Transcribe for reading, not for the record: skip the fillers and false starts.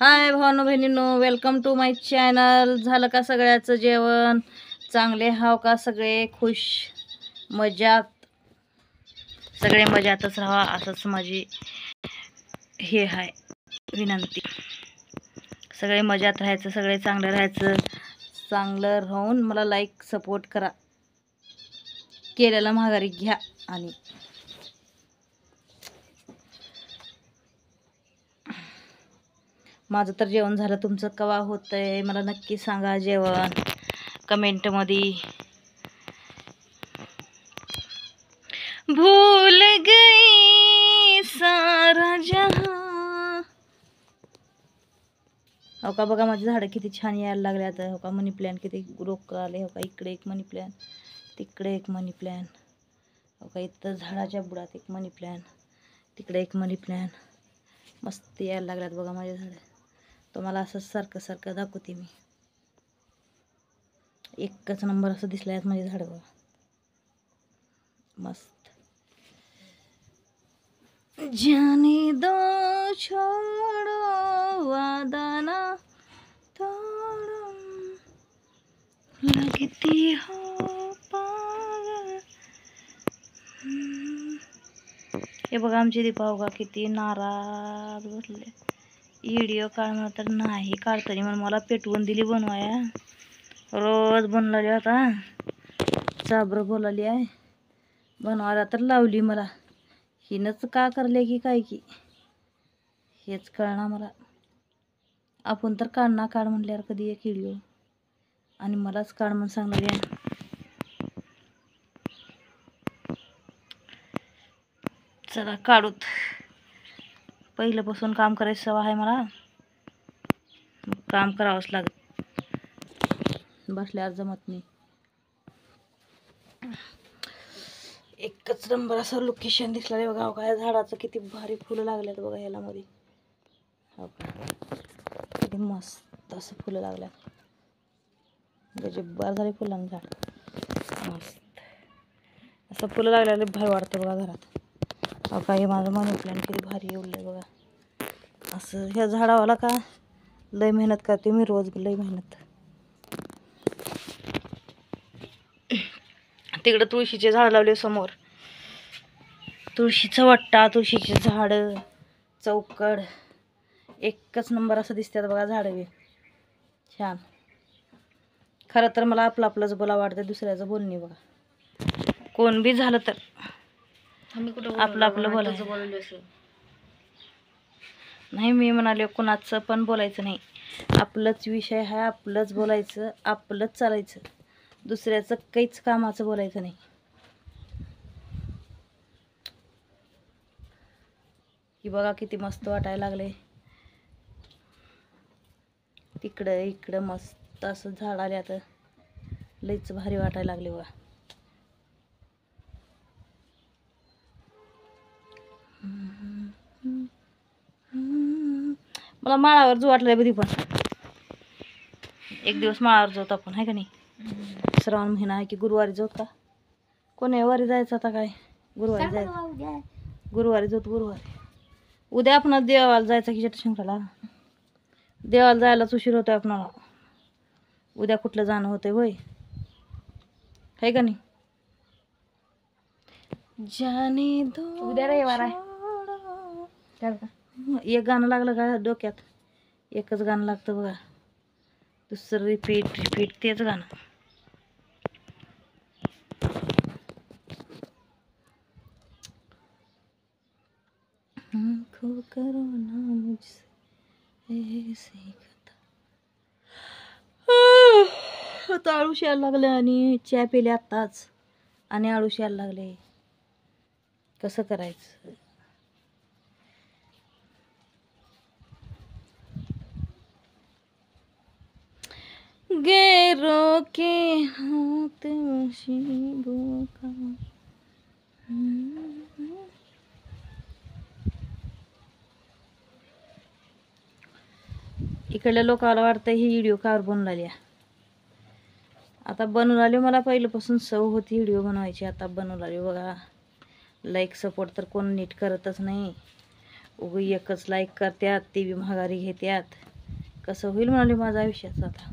हाय भावानो बहिणींनो, welcome to my channel. झालं का सगळ्याचं जेवण? चांगले हाव का सगळे? खुश मजात? सगळे मजातच राहा असंच माझी हे आहे विनंती. सगळे मजात राहायचं, सगळे चांगलं राहायचं. चांगलं राहून मला लाईक सपोर्ट करा, केलेला माघारी घ्या. आणि माझं तर जेवण झालं, तुमचं कवा होतंय मला नक्की सांगा जेवण कमेंटमध्ये. भूल गई सारा जहां. हो का बघा, माझी झाडं किती छान यायला लागले आता. हो का मनी प्लॅन किती रोक आले. हो का इकडे एक मनी प्लॅन, तिकडे एक मनी प्लॅन. हो का इथं झाडाच्या बुडात एक मनी प्लॅन, तिकडे एक मनी प्लॅन. मस्त यायला लागल्यात बघा माझे झाडं. तुम्हाला असं सारखं सारखं दाखवते मी. एकच नंबर असं दिसलं आहेत माझे झाडं बघा, मस्त. जाने दो छोड़ो वादा ना तोड़ो, लगती हो पागल. हे बघा आमची दीपा बघा किती नाराज बसले. व्हिडिओ काढ म्हणा तर नाही काढतरी म्हणून मला पेटवून दिली बनवाया. रोज बनवली आता, चाबर बोलाली आहे बनवायला तर लावली मला. हिनंच का करले की काय की हेच कळणार मला. आपण तर काढ म्हणल्यावर कधी एक व्हिडिओ आणि मलाच काढ म्हणून सांगणार आहे. चला काढूत. पहिल्यापासून काम करायचं सवय आहे मला, काम करावंच लागत, बसल्यावर जमत नाही. एकच नंबर असं लोकेशन दिसलं रे बघा. काय झाडाचं किती भारी फुलं लागल्यात बघा ह्याला मध्ये. हो का किती मस्त असं फुलं लागल्यात. गजबबार झाले फुलांचं झाड, मस्त असं फुलं लागल्याला भारी वाटतं बघा घरात. हो का हे माझं मनी प्लॅन किती भारी एवढं बघा. असं ह्या झाडावाला का लय मेहनत करते मी, रोज लय मेहनत. तिकडं तुळशीचे झाड लावले समोर, तुळशीचं वट्टा, तुळशीचे झाडं, चौकड एकच नंबर असं दिसतात बघा झाडं बी छान. खरं तर मला आपलं आपलंच बोला वाटतं, दुसऱ्याचं बोलणे बघा. कोण बी झालं तर आपलं आपलं बोलायचं नाही. मी म्हणाले कोणाचं पण बोलायचं नाही, आपलंच विषय आहे, आपलंच बोलायचं, आपलंच चालायचं, दुसऱ्याचं काहीच कामाचं बोलायचं नाही. ही बघा किती मस्त वाटायला लागले. तिकडं इकडं मस्त असं झाड आले आता, लईच भारी वाटायला लागले बघा. मला माळावर जो वाटलं बधी पण एक दिवस माळावर जाऊ आपण, आहे का नाही? श्रावण महिना आहे की गुरुवारी जाऊ का? कोणी वारी जायचं आता काय? गुरुवारी जायचं, गुरुवारी जाऊ. गुरुवारी उद्या आपण देवाला जायचं की जटशंकराला. देवाला जायलाच उशीर होतोय आपणाला. उद्या कुठलं जाणं होतंय होय, आहे का नाही? जाने दो उद्या रविवार आहे. एक गाणं लागलं का डोक्यात, एकच गाणं लागतं बघा, दुसरं रिपीट रिपीट तेच गाणं. करो ना मुझसे ऐसे आता आळूश यायला लागले आणि चहा पिले आत्ताच आणि आळूश यायला लागले. कसं करायचं? गैरों के हाथ नसीबों का. इकडल्या लोकांना वाटतं ही व्हिडिओ कावर बनवून आली. आता बनवून आली, मला पहिल्यापासून सवय होती व्हिडिओ बनवायची, आता बनवून आली बघा. लाईक सपोर्ट तर कोण नीट करतच नाही. उगी एकच लाईक करत्यात, ती बी महागारी घेत्यात. कसं होईल म्हणाले माझं आयुष्याचं आता.